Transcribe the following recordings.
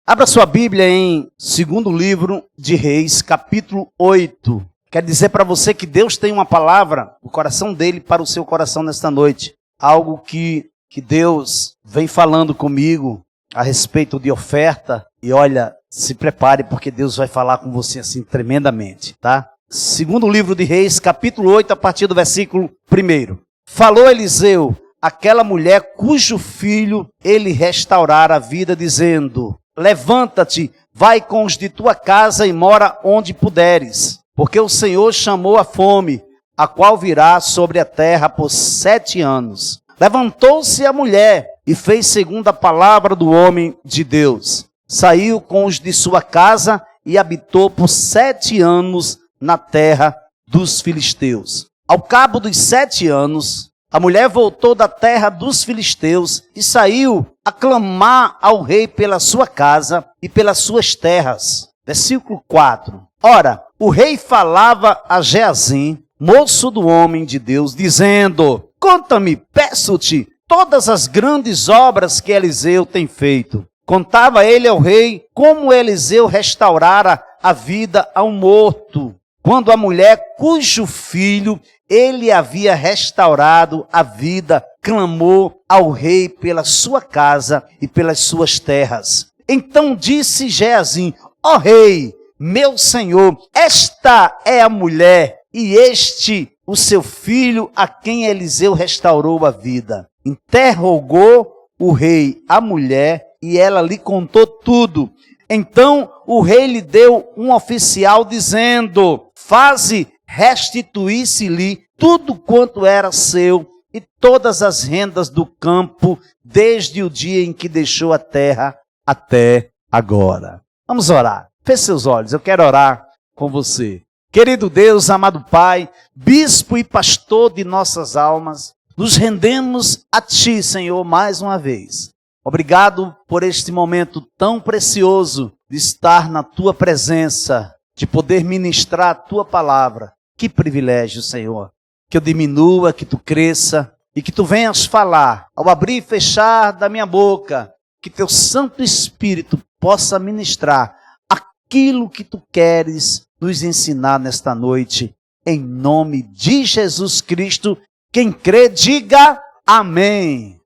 Abra sua Bíblia em 2º livro de Reis, capítulo 8. Quero dizer para você que Deus tem uma palavra no coração dele para o seu coração nesta noite. Algo que Deus vem falando comigo a respeito de oferta. E olha, se prepare porque Deus vai falar com você assim tremendamente, tá? 2º livro de Reis, capítulo 8, a partir do versículo 1. Falou Eliseu, aquela mulher cujo filho ele restaurara a vida, dizendo: levanta-te, vai com os de tua casa e mora onde puderes, porque o Senhor chamou a fome, a qual virá sobre a terra por 7 anos. Levantou-se a mulher e fez segundo a palavra do homem de Deus. Saiu com os de sua casa e habitou por 7 anos na terra dos filisteus. Ao cabo dos 7 anos, a mulher voltou da terra dos filisteus e saiu a clamar ao rei pela sua casa e pelas suas terras. Versículo 4. Ora, o rei falava a Geazim, moço do homem de Deus, dizendo: conta-me, peço-te, todas as grandes obras que Eliseu tem feito. Contava ele ao rei como Eliseu restaurara a vida ao morto, quando a mulher cujo filho ele havia restaurado a vida clamou ao rei pela sua casa e pelas suas terras. Então disse Geazim: ó rei, meu senhor, esta é a mulher e este o seu filho a quem Eliseu restaurou a vida. Interrogou o rei a mulher e ela lhe contou tudo. Então o rei lhe deu um oficial dizendo: faze restituir-se-lhe tudo quanto era seu e todas as rendas do campo, desde o dia em que deixou a terra até agora. Vamos orar. Feche seus olhos, eu quero orar com você. Querido Deus, amado Pai, bispo e pastor de nossas almas, nos rendemos a Ti, Senhor, mais uma vez. Obrigado por este momento tão precioso de estar na Tua presença, de poder ministrar a Tua palavra. Que privilégio, Senhor. Que eu diminua, que Tu cresça e que Tu venhas falar. Ao abrir e fechar da minha boca, que Teu Santo Espírito possa ministrar aquilo que Tu queres nos ensinar nesta noite. Em nome de Jesus Cristo, quem crê, diga amém.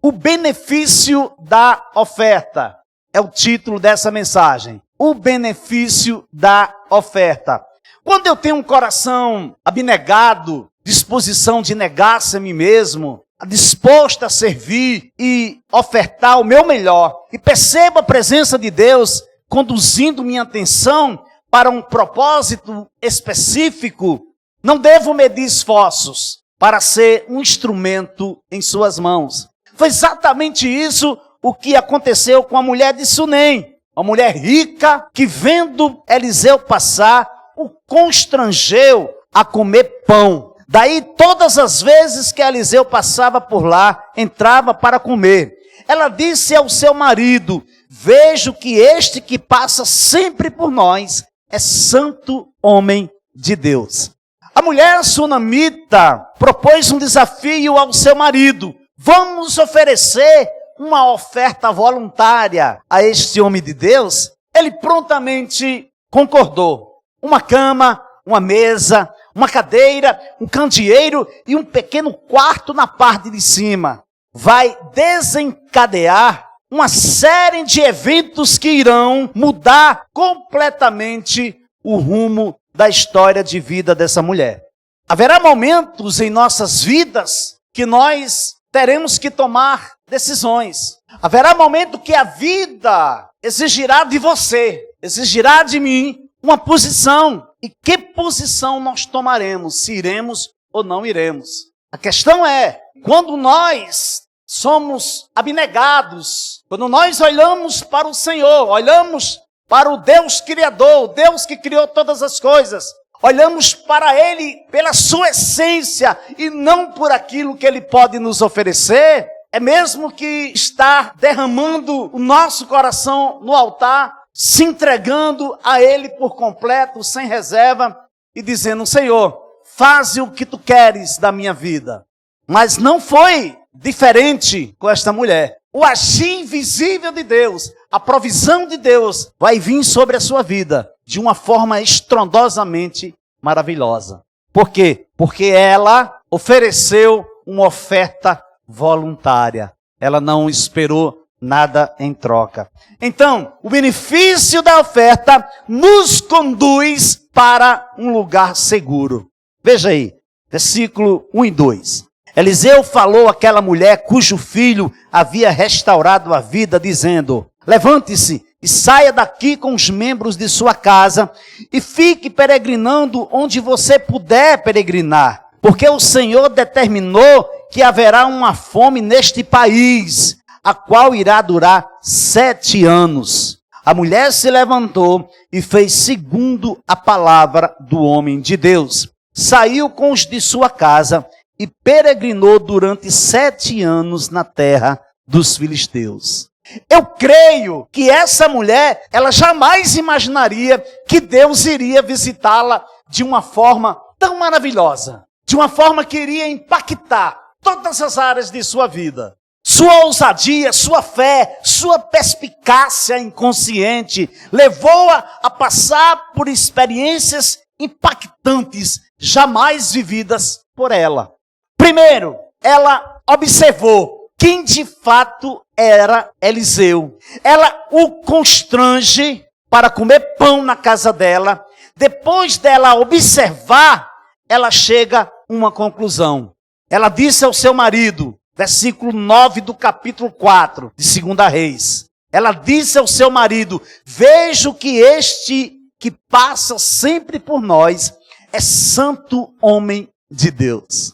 O benefício da oferta é o título dessa mensagem. O benefício da oferta. Quando eu tenho um coração abnegado, disposição de negar-se a mim mesmo, disposto a servir e ofertar o meu melhor, e percebo a presença de Deus conduzindo minha atenção para um propósito específico, não devo medir esforços para ser um instrumento em suas mãos. Foi exatamente isso o que aconteceu com a mulher de Sunem. Uma mulher rica que, vendo Eliseu passar, o constrangeu a comer pão. Daí, todas as vezes que Eliseu passava por lá, entrava para comer. Ela disse ao seu marido: vejo que este que passa sempre por nós é santo homem de Deus. A mulher sunamita propôs um desafio ao seu marido: vamos oferecer uma oferta voluntária a este homem de Deus? Ele prontamente concordou. Uma cama, uma mesa, uma cadeira, um candeeiro e um pequeno quarto na parte de cima. Vai desencadear uma série de eventos que irão mudar completamente o rumo da história de vida dessa mulher. Haverá momentos em nossas vidas que nós teremos que tomar decisões. Haverá momento que a vida exigirá de você, exigirá de mim uma posição. E que posição nós tomaremos? Se iremos ou não iremos? A questão é, quando nós somos abnegados, quando nós olhamos para o Senhor, olhamos para o Deus Criador, o Deus que criou todas as coisas, olhamos para Ele pela sua essência e não por aquilo que Ele pode nos oferecer, é mesmo que estar derramando o nosso coração no altar, se entregando a Ele por completo, sem reserva, e dizendo: Senhor, faze o que Tu queres da minha vida. Mas não foi diferente com esta mulher. o agir invisível de Deus, a provisão de Deus vai vir sobre a sua vida de uma forma estrondosamente maravilhosa. Por quê? Porque ela ofereceu uma oferta voluntária. Ela não esperou nada em troca. Então, o benefício da oferta nos conduz para um lugar seguro. Veja aí, versículo 1 e 2. Eliseu falou àquela mulher cujo filho havia restaurado a vida, dizendo: levante-se e saia daqui com os membros de sua casa e fique peregrinando onde você puder peregrinar, porque o Senhor determinou que haverá uma fome neste país, a qual irá durar 7 anos. A mulher se levantou e fez segundo a palavra do homem de Deus. Saiu com os de sua casa e peregrinou durante 7 anos na terra dos filisteus. Eu creio que essa mulher, ela jamais imaginaria que Deus iria visitá-la de uma forma tão maravilhosa, de uma forma que iria impactar todas as áreas de sua vida. Sua ousadia, sua fé, sua perspicácia inconsciente levou-a a passar por experiências impactantes, jamais vividas por ela. Primeiro, ela observou quem de fato era Eliseu. Ela o constrange para comer pão na casa dela. Depois dela observar, ela chega a uma conclusão. Ela disse ao seu marido, versículo 9 do capítulo 4 de 2 Reis. Ela disse ao seu marido: vejo que este que passa sempre por nós é santo homem de Deus.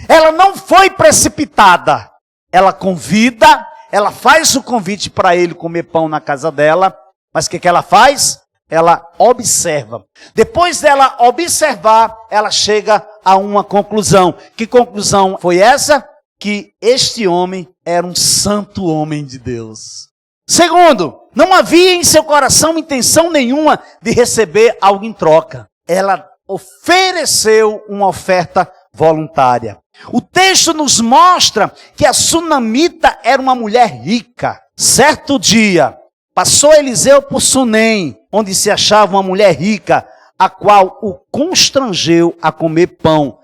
Ela não foi precipitada. Ela convida, ela faz o convite para ele comer pão na casa dela. Mas o que ela faz? Ela observa. Depois dela observar, ela chega a uma conclusão. Que conclusão foi essa? Que este homem era um santo homem de Deus. Segundo, não havia em seu coração intenção nenhuma de receber algo em troca. Ela ofereceu uma oferta voluntária. O texto nos mostra que a sunamita era uma mulher rica. Certo dia, passou Eliseu por Sunem, onde se achava uma mulher rica, a qual o constrangeu a comer pão. O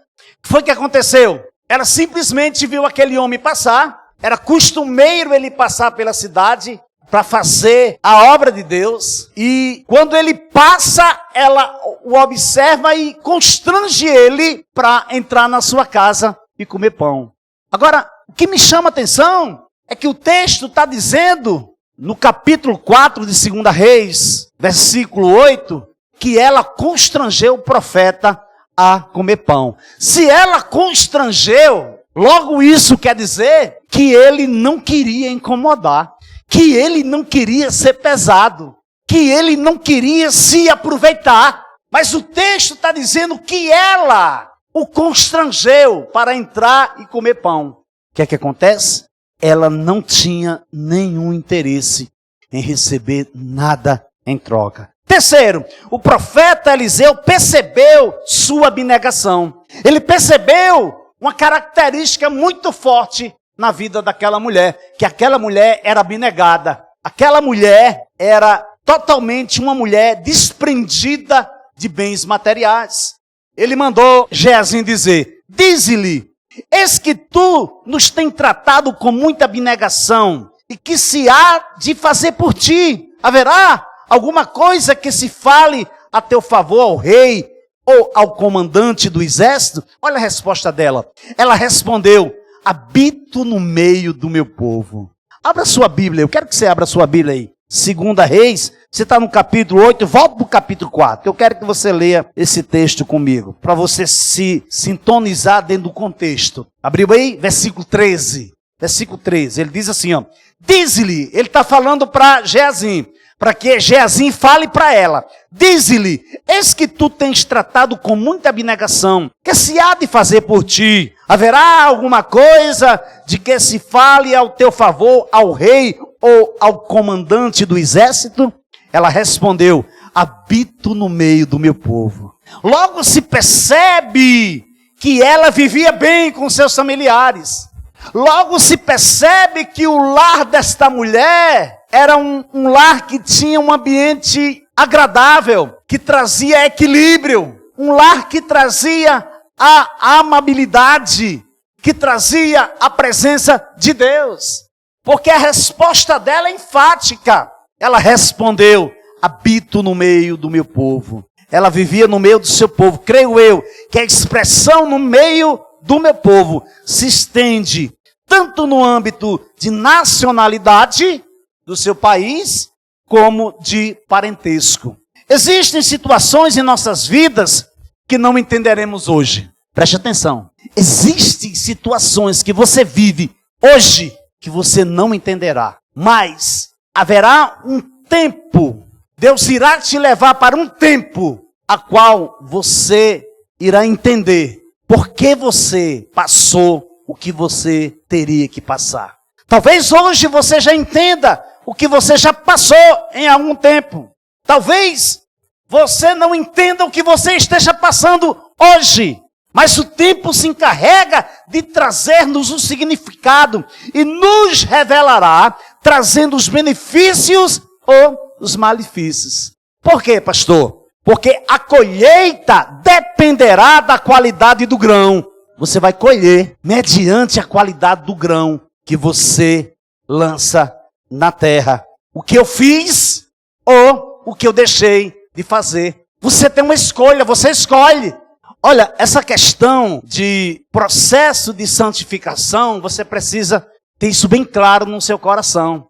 que foi que aconteceu? Ela simplesmente viu aquele homem passar. Era costumeiro ele passar pela cidade para fazer a obra de Deus. E quando ele passa, ela o observa e constrange ele para entrar na sua casa e comer pão. Agora, o que me chama a atenção é que o texto está dizendo, no capítulo 4 de 2 Reis, versículo 8, que ela constrangeu o profeta a comer pão. Se ela constrangeu, logo isso quer dizer que ele não queria incomodar, que ele não queria ser pesado, que ele não queria se aproveitar. Mas o texto está dizendo que ela o constrangeu para entrar e comer pão. O que é que acontece? Ela não tinha nenhum interesse em receber nada em troca. Terceiro, o profeta Eliseu percebeu sua abnegação. Ele percebeu uma característica muito forte na vida daquela mulher, que aquela mulher era abnegada. Aquela mulher era totalmente uma mulher desprendida de bens materiais. Ele mandou Geazi dizer: dize-lhe, eis que tu nos tem tratado com muita abnegação, e que se há de fazer por ti? Haverá alguma coisa que se fale a teu favor ao rei ou ao comandante do exército? Olha a resposta dela. Ela respondeu: habito no meio do meu povo. Abra sua Bíblia, eu quero que você abra sua Bíblia aí. 2 Reis, você está no capítulo 8, volta para o capítulo 4. Eu quero que você leia esse texto comigo, para você se sintonizar dentro do contexto. Abriu aí? Versículo 13. Versículo 13, ele diz assim, ó. Diz-lhe, ele está falando para Geazi, para que Geazi fale para ela. Diz-lhe, eis que tu tens tratado com muita abnegação, que se há de fazer por ti? Haverá alguma coisa de que se fale ao teu favor ao rei ou ao comandante do exército? Ela respondeu: habito no meio do meu povo. Logo se percebe que ela vivia bem com seus familiares. Logo se percebe que o lar desta mulher era um lar que tinha um ambiente agradável, que trazia equilíbrio, um lar que trazia a amabilidade, que trazia a presença de Deus. Porque a resposta dela é enfática. Ela respondeu: habito no meio do meu povo. Ela vivia no meio do seu povo. Creio eu que a expressão no meio do meu povo se estende tanto no âmbito de nacionalidade do seu país, como de parentesco. Existem situações em nossas vidas que não entenderemos hoje. Preste atenção. Existem situações que você vive hoje que você não entenderá. Mas haverá um tempo, Deus irá te levar para um tempo a qual você irá entender por que você passou o que você teria que passar. Talvez hoje você já entenda o que você já passou em algum tempo. Talvez você não entenda o que você esteja passando hoje. Mas o tempo se encarrega de trazer-nos um significado e nos revelará, trazendo os benefícios ou os malefícios. Por quê, pastor? Porque a colheita dependerá da qualidade do grão. Você vai colher mediante a qualidade do grão que você lança na terra. O que eu fiz ou o que eu deixei de fazer. Você tem uma escolha, você escolhe. Olha, essa questão de processo de santificação, você precisa ter isso bem claro no seu coração.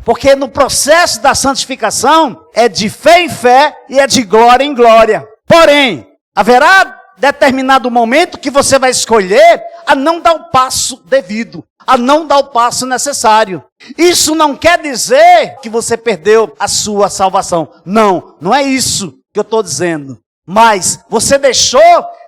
Porque no processo da santificação é de fé em fé e é de glória em glória. Porém, haverá determinado momento que você vai escolher a não dar o passo devido, a não dar o passo necessário. Isso não quer dizer que você perdeu a sua salvação. Não, não é isso que eu estou dizendo. Mas você deixou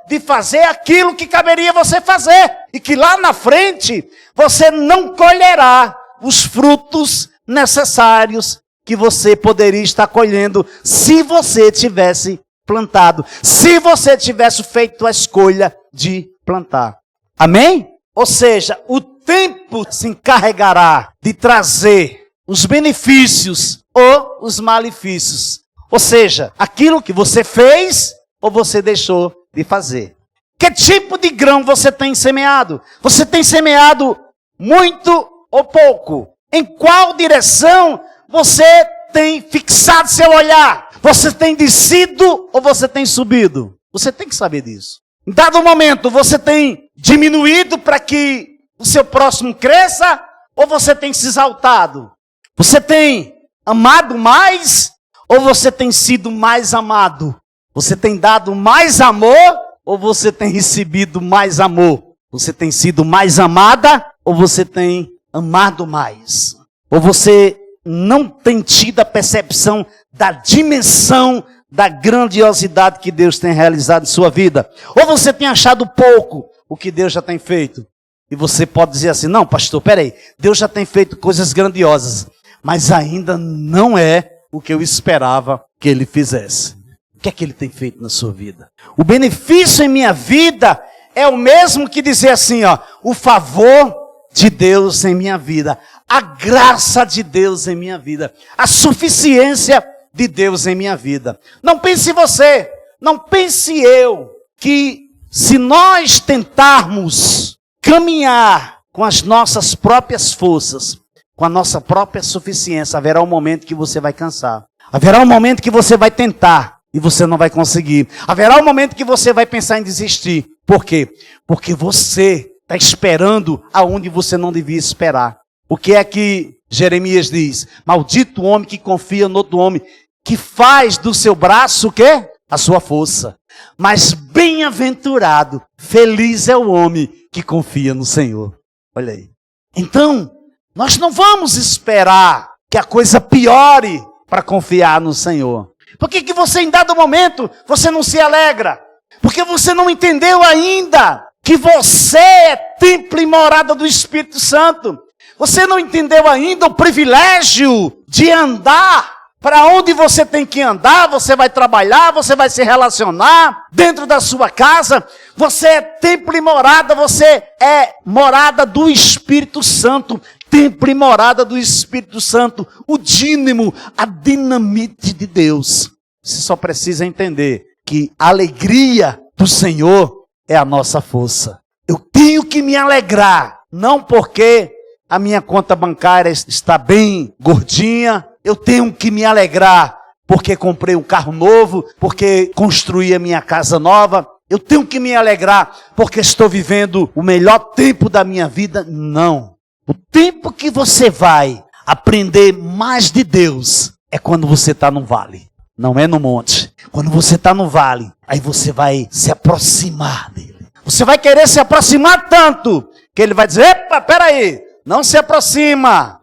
de fazer aquilo que caberia você fazer. E que lá na frente você não colherá os frutos necessários que você poderia estar colhendo se você tivesse plantado. Se você tivesse feito a escolha de plantar. Amém? Ou seja, o tempo se encarregará de trazer os benefícios ou os malefícios. Ou seja, aquilo que você fez ou você deixou de fazer. Que tipo de grão você tem semeado? Você tem semeado muito ou pouco? Em qual direção você tem fixado seu olhar? Você tem descido ou você tem subido? Você tem que saber disso. Em dado momento, você tem diminuído para que o seu próximo cresça ou você tem se exaltado? Você tem amado mais ou você tem sido mais amado? Você tem dado mais amor ou você tem recebido mais amor? Você tem sido mais amada ou você tem amado mais? Ou você não tem tido a percepção da dimensão da grandiosidade que Deus tem realizado em sua vida? Ou você tem achado pouco o que Deus já tem feito? E você pode dizer assim: não, pastor, peraí, Deus já tem feito coisas grandiosas, mas ainda não é o que eu esperava que Ele fizesse. O que é que Ele tem feito na sua vida? O benefício em minha vida é o mesmo que dizer assim, ó, o favor de Deus em minha vida, a graça de Deus em minha vida, a suficiência de Deus em minha vida. Não pense você, não pense eu, que se nós tentarmos caminhar com as nossas próprias forças, com a nossa própria suficiência, haverá um momento que você vai cansar. Haverá um momento que você vai tentar e você não vai conseguir. Haverá um momento que você vai pensar em desistir. Por quê? Porque você está esperando aonde você não devia esperar. O que é que Jeremias diz? Maldito o homem que confia no outro homem, que faz do seu braço o quê? A sua força. Mas bem-aventurado, feliz é o homem que confia no Senhor. Olha aí. Então, nós não vamos esperar que a coisa piore para confiar no Senhor. Por que você em dado momento, você não se alegra? Porque você não entendeu ainda que você é templo e morada do Espírito Santo. Você não entendeu ainda o privilégio de andar para onde você tem que andar. Você vai trabalhar, você vai se relacionar dentro da sua casa. Você é templo e morada, você é morada do Espírito Santo. Templo e morada do Espírito Santo. O dínamo, a dinamite de Deus. Você só precisa entender que a alegria do Senhor é a nossa força. Eu tenho que me alegrar, não porque a minha conta bancária está bem gordinha. Eu tenho que me alegrar porque comprei um carro novo, porque construí a minha casa nova. Eu tenho que me alegrar porque estou vivendo o melhor tempo da minha vida. Não. O tempo que você vai aprender mais de Deus é quando você está no vale. Não é no monte. Quando você está no vale, aí você vai se aproximar dele. Você vai querer se aproximar tanto que ele vai dizer, epa, peraí, não se aproxima,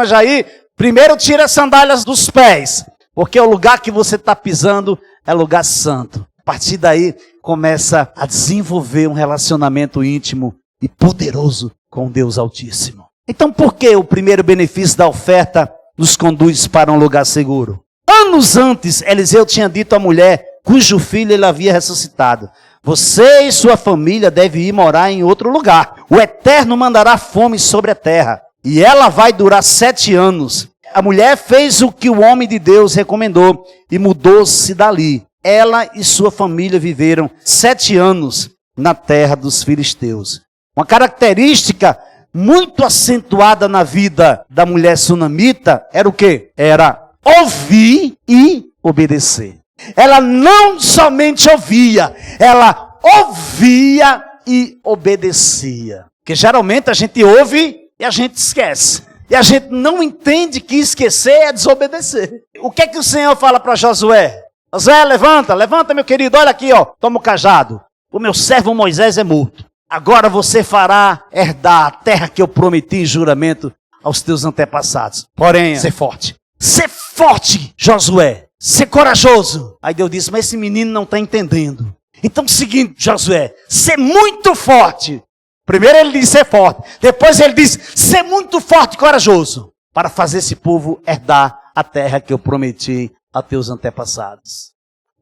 Jair. Primeiro tira as sandálias dos pés, porque o lugar que você está pisando é lugar santo. A partir daí, começa a desenvolver um relacionamento íntimo e poderoso com Deus Altíssimo. Então, por que o primeiro benefício da oferta nos conduz para um lugar seguro? Anos antes, Eliseu tinha dito à mulher cujo filho ele havia ressuscitado: você e sua família devem ir morar em outro lugar. O Eterno mandará fome sobre a terra, e ela vai durar 7 anos. A mulher fez o que o homem de Deus recomendou, e mudou-se dali. Ela e sua família viveram 7 anos na terra dos filisteus. Uma característica muito acentuada na vida da mulher sunamita era o quê? Era ouvir e obedecer. Ela não somente ouvia, ela ouvia e obedecia. Porque geralmente a gente ouve e a gente esquece. E a gente não entende que esquecer é desobedecer. O que é que o Senhor fala para Josué? Josué, levanta meu querido, olha aqui, ó, toma o cajado. O meu servo Moisés é morto. Agora você fará herdar a terra que eu prometi em juramento aos teus antepassados. Porém, ser forte. Ser forte, Josué. Ser corajoso. Aí Deus disse, mas esse menino não está entendendo. Então, seguinte, Josué, ser muito forte. Primeiro ele disse ser forte. Depois ele disse ser muito forte e corajoso. Para fazer esse povo herdar a terra que eu prometi a teus antepassados.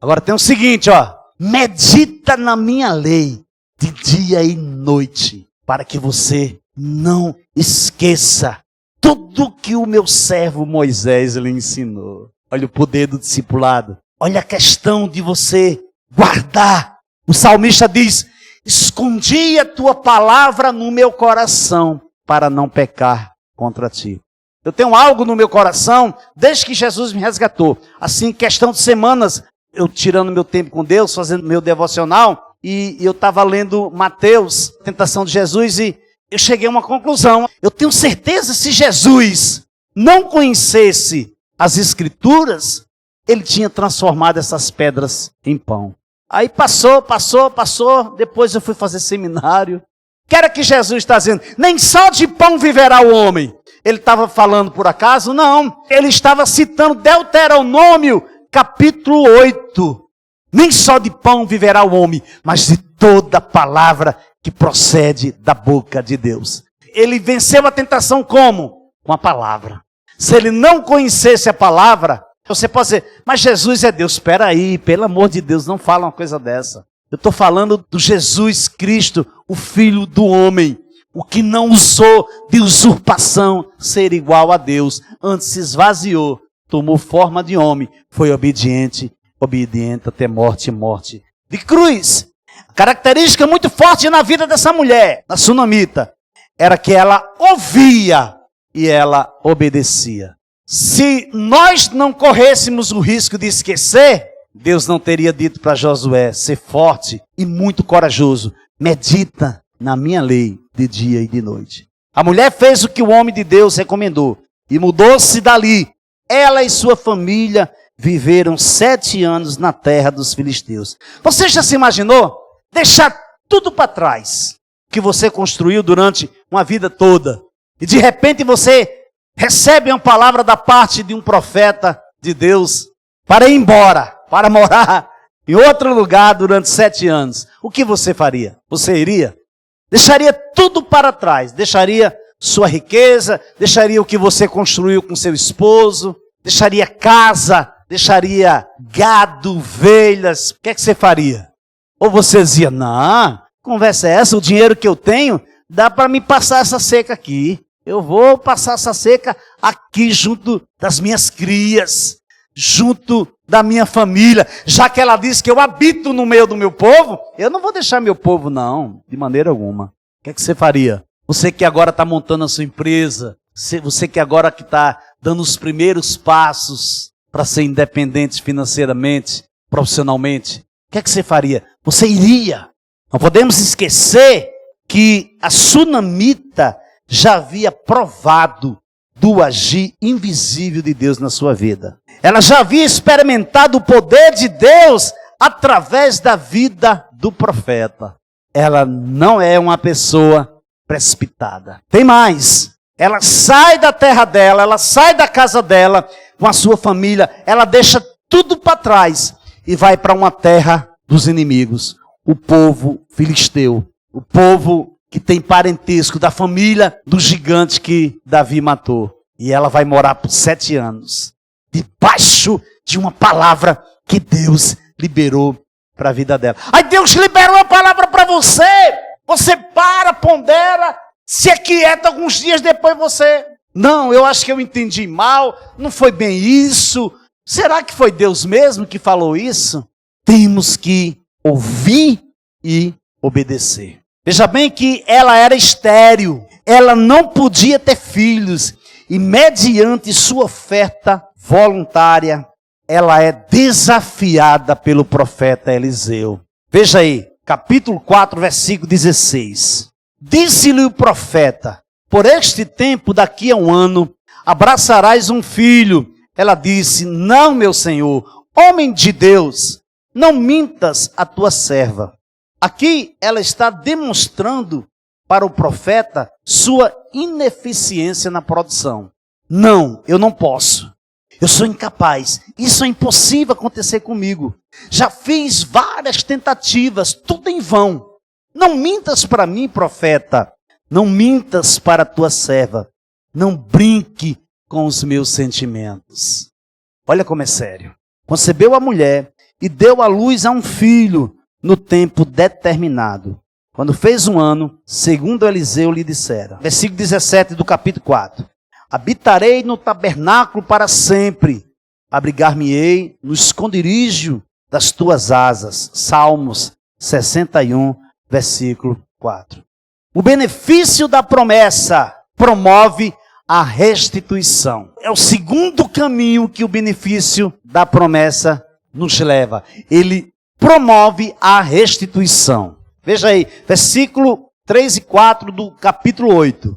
Agora tem o seguinte, ó. Medita na minha lei de dia e noite. Para que você não esqueça tudo que o meu servo Moisés lhe ensinou. Olha o poder do discipulado. Olha a questão de você guardar. O salmista diz, escondi a tua palavra no meu coração para não pecar contra ti. Eu tenho algo no meu coração desde que Jesus me resgatou. Assim, questão de semanas, eu tirando meu tempo com Deus, fazendo meu devocional, e eu estava lendo Mateus, Tentação de Jesus, e eu cheguei a uma conclusão. Eu tenho certeza, se Jesus não conhecesse as Escrituras, ele tinha transformado essas pedras em pão. Aí passou, depois eu fui fazer seminário. O que era que Jesus está dizendo? Nem só de pão viverá o homem. Ele estava falando por acaso? Não. Ele estava citando Deuteronômio, capítulo 8. Nem só de pão viverá o homem, mas de toda palavra que procede da boca de Deus. Ele venceu a tentação como? Com a palavra. Se ele não conhecesse a palavra, você pode dizer, mas Jesus é Deus. Espera aí, pelo amor de Deus, não fala uma coisa dessa. Eu estou falando do Jesus Cristo, o Filho do homem, o que não usou de usurpação ser igual a Deus. Antes se esvaziou, tomou forma de homem, foi obediente até morte de cruz. A característica muito forte na vida dessa mulher, na sunamita, era que ela ouvia e ela obedecia. Se nós não corrêssemos o risco de esquecer, Deus não teria dito para Josué ser forte e muito corajoso. Medita na minha lei de dia e de noite. A mulher fez o que o homem de Deus recomendou e mudou-se dali. Ela e sua família viveram 7 anos na terra dos filisteus. Você já se imaginou deixar tudo para trás que você construiu durante uma vida toda e de repente você recebe uma palavra da parte de um profeta de Deus para ir embora, para morar em outro lugar durante 7 anos? O que você faria? Você iria? Deixaria tudo para trás, deixaria sua riqueza, deixaria o que você construiu com seu esposo, deixaria casa, deixaria gado, ovelhas. O que é que você faria? Ou você dizia, não, conversa é essa, o dinheiro que eu tenho dá para me passar essa seca aqui. Eu vou passar essa seca aqui junto das minhas crias, junto da minha família. Já que ela disse que eu habito no meio do meu povo, eu não vou deixar meu povo não, de maneira alguma. O que é que você faria? Você que agora está montando a sua empresa, você que agora que está dando os primeiros passos para ser independente financeiramente, profissionalmente, o que é que você faria? Você iria. Não podemos esquecer que a sunamita já havia provado do agir invisível de Deus na sua vida. Ela já havia experimentado o poder de Deus através da vida do profeta. Ela não é uma pessoa precipitada. Tem mais. Ela sai da terra dela, ela sai da casa dela, com a sua família, ela deixa tudo para trás e vai para uma terra dos inimigos. O povo filisteu, o povo que tem parentesco da família do gigante que Davi matou. E ela vai morar por 7 anos, debaixo de uma palavra que Deus liberou para a vida dela. Aí Deus liberou a palavra para você. Você para, pondera, se aquieta alguns dias depois você... Não, eu acho que eu entendi mal, não foi bem isso. Será que foi Deus mesmo que falou isso? Temos que ouvir e obedecer. Veja bem que ela era estéril, ela não podia ter filhos. E mediante sua oferta voluntária, ela é desafiada pelo profeta Eliseu. Veja aí, capítulo 4, versículo 16. Disse-lhe o profeta, por este tempo, daqui a 1 ano, abraçarás um filho. Ela disse, não, meu senhor, homem de Deus, não mintas a tua serva. Aqui ela está demonstrando para o profeta sua ineficiência na produção. Não, eu não posso. Eu sou incapaz. Isso é impossível acontecer comigo. Já fiz várias tentativas, tudo em vão. Não mintas para mim, profeta. Não mintas para a tua serva. Não brinque com os meus sentimentos. Olha como é sério. Concebeu a mulher e deu à luz a um filho no tempo determinado. Quando fez 1 ano, segundo Eliseu lhe dissera. Versículo 17 do capítulo 4. Habitarei no tabernáculo para sempre. Abrigar-me-ei no esconderijo das tuas asas. Salmos 61, versículo 4. O benefício da promessa promove a restituição. É o segundo caminho que o benefício da promessa nos leva. Ele promove a restituição. Veja aí, versículo 3 e 4 do capítulo 8.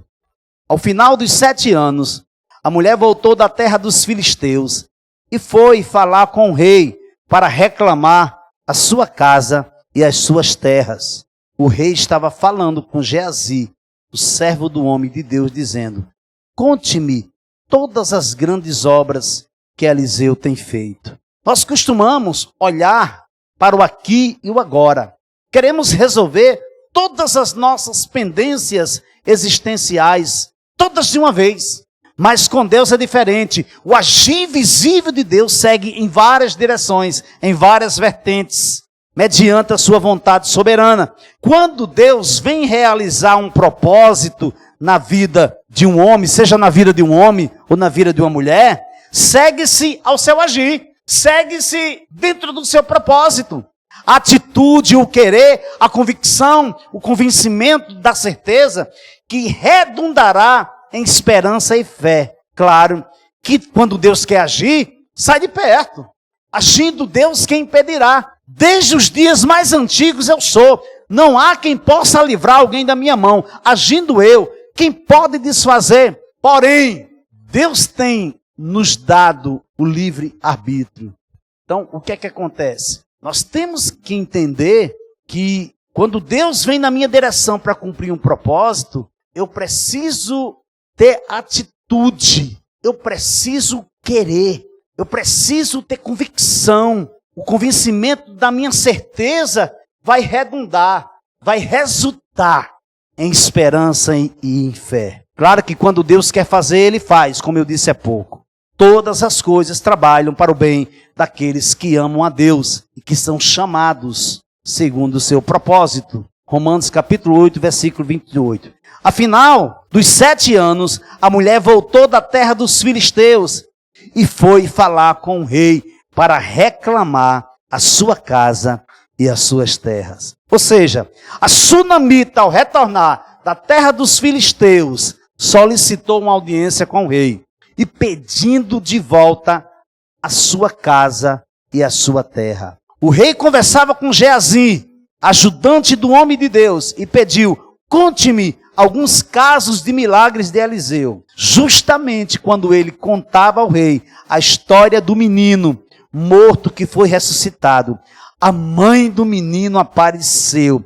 Ao final dos 7 anos, a mulher voltou da terra dos filisteus e foi falar com o rei para reclamar a sua casa e as suas terras. O rei estava falando com Geazi, o servo do homem de Deus, dizendo, conte-me todas as grandes obras que Eliseu tem feito. Nós costumamos olhar para o aqui e o agora. Queremos resolver todas as nossas pendências existenciais, todas de uma vez. Mas com Deus é diferente. O agir visível de Deus segue em várias direções, em várias vertentes, mediante a sua vontade soberana. Quando Deus vem realizar um propósito na vida de um homem, seja na vida de um homem ou na vida de uma mulher, segue-se ao seu agir, segue-se dentro do seu propósito. A atitude, o querer, a convicção, o convencimento da certeza que redundará em esperança e fé. Claro que quando Deus quer agir, sai de perto. Agindo Deus, quem impedirá? Desde os dias mais antigos eu sou. Não há quem possa livrar alguém da minha mão. Agindo eu, quem pode desfazer? Porém, Deus tem nos dado o livre arbítrio. Então, o que é que acontece? Nós temos que entender que quando Deus vem na minha direção para cumprir um propósito, eu preciso ter atitude, eu preciso querer, eu preciso ter convicção. O convencimento da minha certeza vai redundar, vai resultar em esperança e em fé. Claro que quando Deus quer fazer, Ele faz, como eu disse há pouco. Todas as coisas trabalham para o bem daqueles que amam a Deus e que são chamados segundo o seu propósito. Romanos capítulo 8, versículo 28. Afinal, dos 7 anos, a mulher voltou da terra dos filisteus e foi falar com o rei para reclamar a sua casa e as suas terras. Ou seja, a sunamita, ao retornar da terra dos filisteus, solicitou uma audiência com o rei e pedindo de volta a sua casa e a sua terra. O rei conversava com Geazi, ajudante do homem de Deus, e pediu: conte-me alguns casos de milagres de Eliseu. Justamente quando ele contava ao rei a história do menino morto que foi ressuscitado, a mãe do menino apareceu,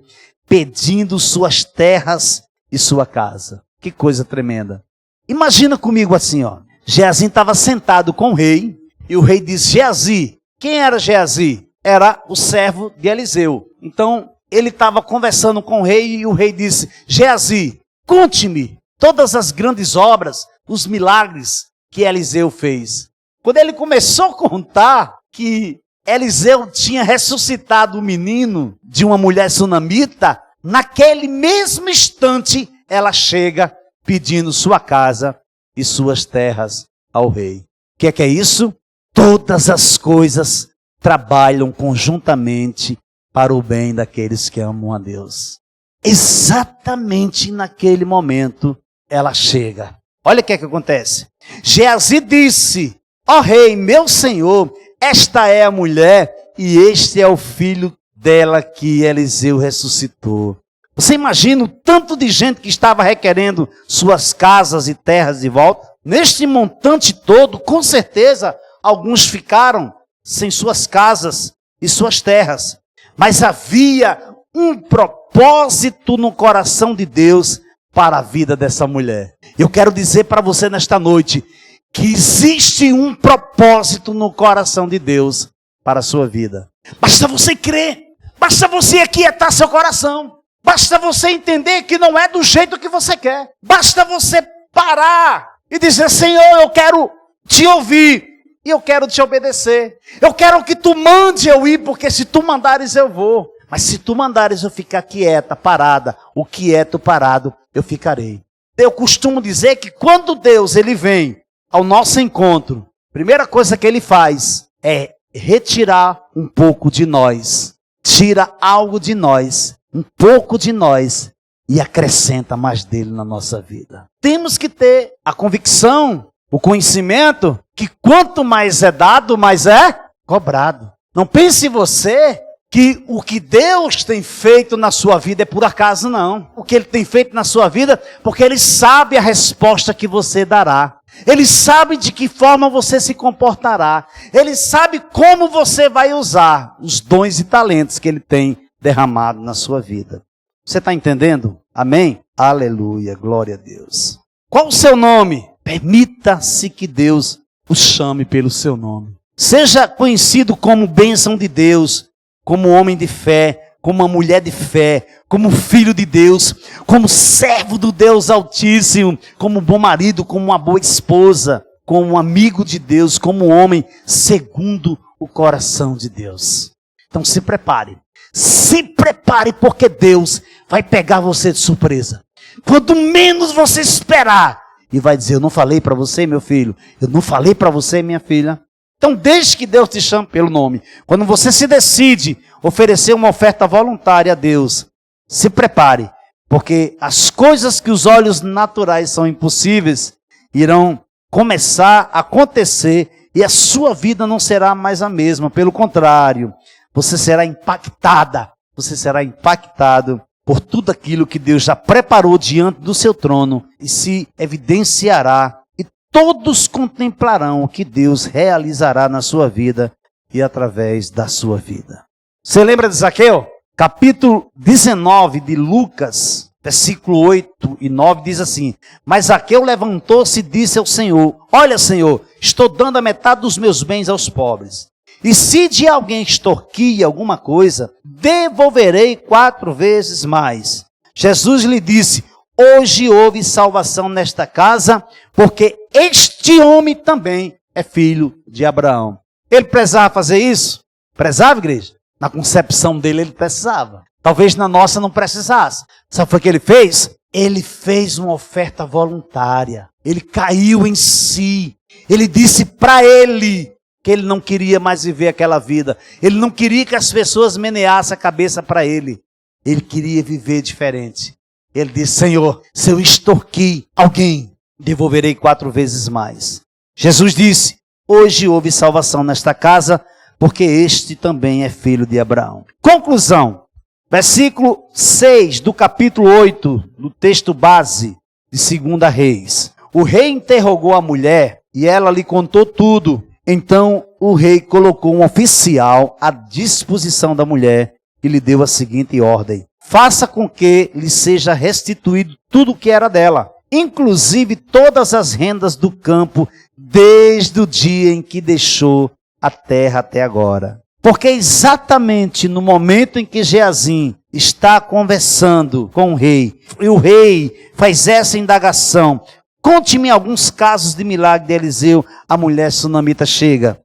pedindo suas terras e sua casa. Que coisa tremenda. Imagina comigo assim, ó. Geazi estava sentado com o rei, e o rei disse: Geazi. Quem era Geazi? Era o servo de Eliseu. Então, ele estava conversando com o rei, e o rei disse: Geazi, conte-me todas as grandes obras, os milagres que Eliseu fez. Quando ele começou a contar que Eliseu tinha ressuscitado o menino de uma mulher sunamita, naquele mesmo instante, ela chega pedindo sua casa e suas terras ao rei. O que é isso? Todas as coisas trabalham conjuntamente para o bem daqueles que amam a Deus. Exatamente naquele momento, ela chega. Olha o que acontece. Geazi disse: ó rei, meu senhor, esta é a mulher e este é o filho dela que Eliseu ressuscitou. Você imagina o tanto de gente que estava requerendo suas casas e terras de volta? Neste montante todo, com certeza, alguns ficaram sem suas casas e suas terras. Mas havia um propósito no coração de Deus para a vida dessa mulher. Eu quero dizer para você nesta noite que existe um propósito no coração de Deus para a sua vida. Basta você crer, basta você aquietar seu coração, basta você entender que não é do jeito que você quer, basta você parar e dizer: Senhor, eu quero te ouvir e eu quero te obedecer. Eu quero que tu mande eu ir, porque se tu mandares eu vou. Mas se tu mandares eu ficar quieta, parada, o quieto, parado, eu ficarei. Eu costumo dizer que quando Deus ele vem ao nosso encontro, a primeira coisa que ele faz é retirar um pouco de nós. Tira algo de nós, um pouco de nós, e acrescenta mais dele na nossa vida. Temos que ter a convicção, o conhecimento, que quanto mais é dado, mais é cobrado. Não pense você que o que Deus tem feito na sua vida é por acaso, não. O que Ele tem feito na sua vida, porque Ele sabe a resposta que você dará. Ele sabe de que forma você se comportará. Ele sabe como você vai usar os dons e talentos que Ele tem derramado na sua vida. Você está entendendo? Amém? Aleluia, glória a Deus. Qual o seu nome? Permita-se que Deus o chame pelo seu nome. Seja conhecido como bênção de Deus, como homem de fé, como uma mulher de fé, como filho de Deus, como servo do Deus Altíssimo, como bom marido, como uma boa esposa, como um amigo de Deus, como um homem segundo o coração de Deus. Então se prepare. Se prepare, porque Deus vai pegar você de surpresa. Quanto menos você esperar, e vai dizer: eu não falei para você, meu filho, eu não falei para você, minha filha. Então deixe que Deus te chame pelo nome. Quando você se decide oferecer uma oferta voluntária a Deus, se prepare, porque as coisas que os olhos naturais são impossíveis, irão começar a acontecer, e a sua vida não será mais a mesma. Pelo contrário, você será impactada, você será impactado por tudo aquilo que Deus já preparou diante do seu trono, e se evidenciará, e todos contemplarão o que Deus realizará na sua vida e através da sua vida. Você lembra de Zaqueu? Capítulo 19 de Lucas, versículo 8 e 9 diz assim: mas Zaqueu levantou-se e disse ao Senhor: olha, Senhor, estou dando a metade dos meus bens aos pobres. E se de alguém extorquir alguma coisa, devolverei 4 vezes mais. Jesus lhe disse: hoje houve salvação nesta casa, porque este homem também é filho de Abraão. Ele precisava fazer isso? Precisava, igreja? Na concepção dele, ele precisava. Talvez na nossa não precisasse. Sabe o que ele fez? Ele fez uma oferta voluntária. Ele caiu em si. Ele disse para ele que ele não queria mais viver aquela vida. Ele não queria que as pessoas meneassem a cabeça para ele. Ele queria viver diferente. Ele disse: Senhor, se eu extorquir alguém, devolverei 4 vezes mais. Jesus disse: hoje houve salvação nesta casa, porque este também é filho de Abraão. Conclusão. Versículo 6 do capítulo 8, do texto base de 2 Reis. O rei interrogou a mulher e ela lhe contou tudo. Então o rei colocou um oficial à disposição da mulher e lhe deu a seguinte ordem: faça com que lhe seja restituído tudo o que era dela, inclusive todas as rendas do campo, desde o dia em que deixou a terra até agora. Porque exatamente no momento em que Geazim está conversando com o rei, e o rei faz essa indagação: conte-me alguns casos de milagre de Eliseu, a mulher sunamita chega.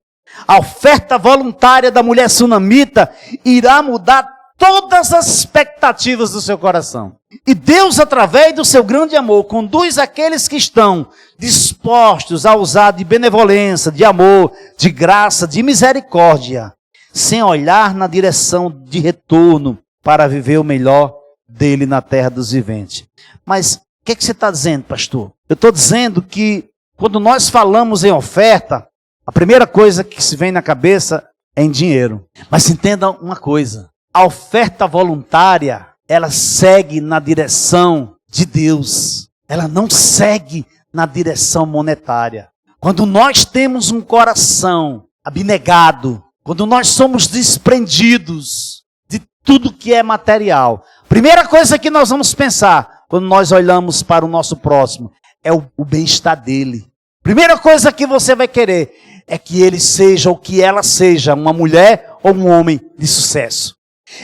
A oferta voluntária da mulher sunamita irá mudar todas as expectativas do seu coração. E Deus, através do seu grande amor, conduz aqueles que estão dispostos a usar de benevolência, de amor, de graça, de misericórdia, sem olhar na direção de retorno para viver o melhor dele na terra dos viventes. Mas o que você está dizendo, pastor? Eu estou dizendo que quando nós falamos em oferta, a primeira coisa que se vem na cabeça é em dinheiro. Mas entenda uma coisa: a oferta voluntária, ela segue na direção de Deus. Ela não segue na direção monetária. Quando nós temos um coração abnegado, quando nós somos desprendidos de tudo que é material, primeira coisa que nós vamos pensar quando nós olhamos para o nosso próximo é o bem-estar dele. Primeira coisa que você vai querer é que ele seja ou que ela seja uma mulher ou um homem de sucesso.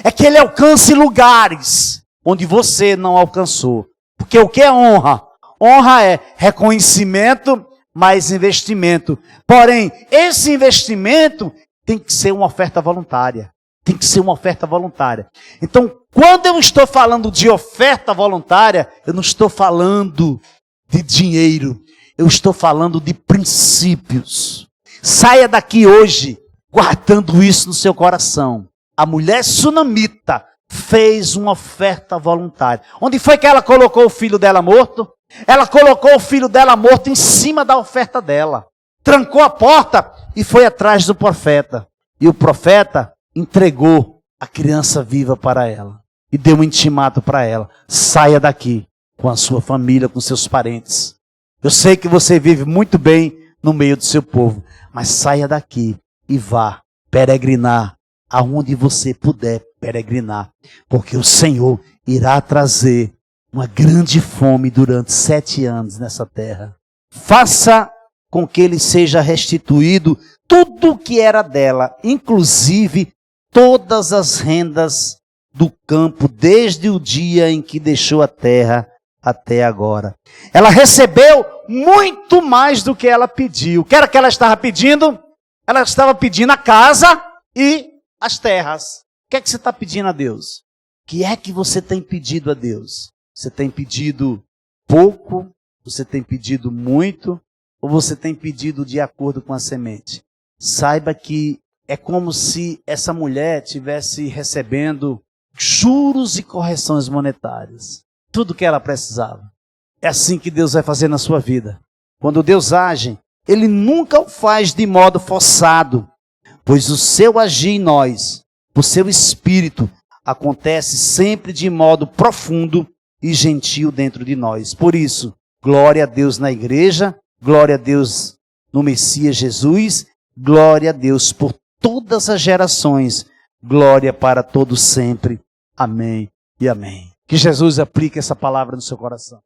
É que ele alcance lugares onde você não alcançou. Porque o que é honra? Honra é reconhecimento mais investimento. Porém, esse investimento tem que ser uma oferta voluntária. Tem que ser uma oferta voluntária. Então, quando eu estou falando de oferta voluntária, eu não estou falando de dinheiro. Eu estou falando de princípios. Saia daqui hoje guardando isso no seu coração. A mulher sunamita fez uma oferta voluntária. Onde foi que ela colocou o filho dela morto? Ela colocou o filho dela morto em cima da oferta dela. Trancou a porta e foi atrás do profeta. E o profeta entregou a criança viva para ela. E deu um intimato para ela: saia daqui com a sua família, com seus parentes. Eu sei que você vive muito bem no meio do seu povo, mas saia daqui e vá peregrinar aonde você puder peregrinar, porque o Senhor irá trazer uma grande fome durante 7 anos nessa terra. Faça com que lhe seja restituído tudo o que era dela, inclusive todas as rendas do campo, desde o dia em que deixou a terra até agora. Ela recebeu muito mais do que ela pediu. O que era que ela estava pedindo? Ela estava pedindo a casa e as terras. O que é que você está pedindo a Deus? O que é que você tem pedido a Deus? Você tem pedido pouco? Você tem pedido muito? Ou você tem pedido de acordo com a semente? Saiba que é como se essa mulher estivesse recebendo juros e correções monetárias. Tudo que ela precisava. É assim que Deus vai fazer na sua vida. Quando Deus age, Ele nunca o faz de modo forçado, pois o seu agir em nós, o seu espírito, acontece sempre de modo profundo e gentil dentro de nós. Por isso, glória a Deus na igreja, glória a Deus no Messias Jesus, glória a Deus por todas as gerações, glória para todos sempre. Amém e amém. Que Jesus aplique essa palavra no seu coração.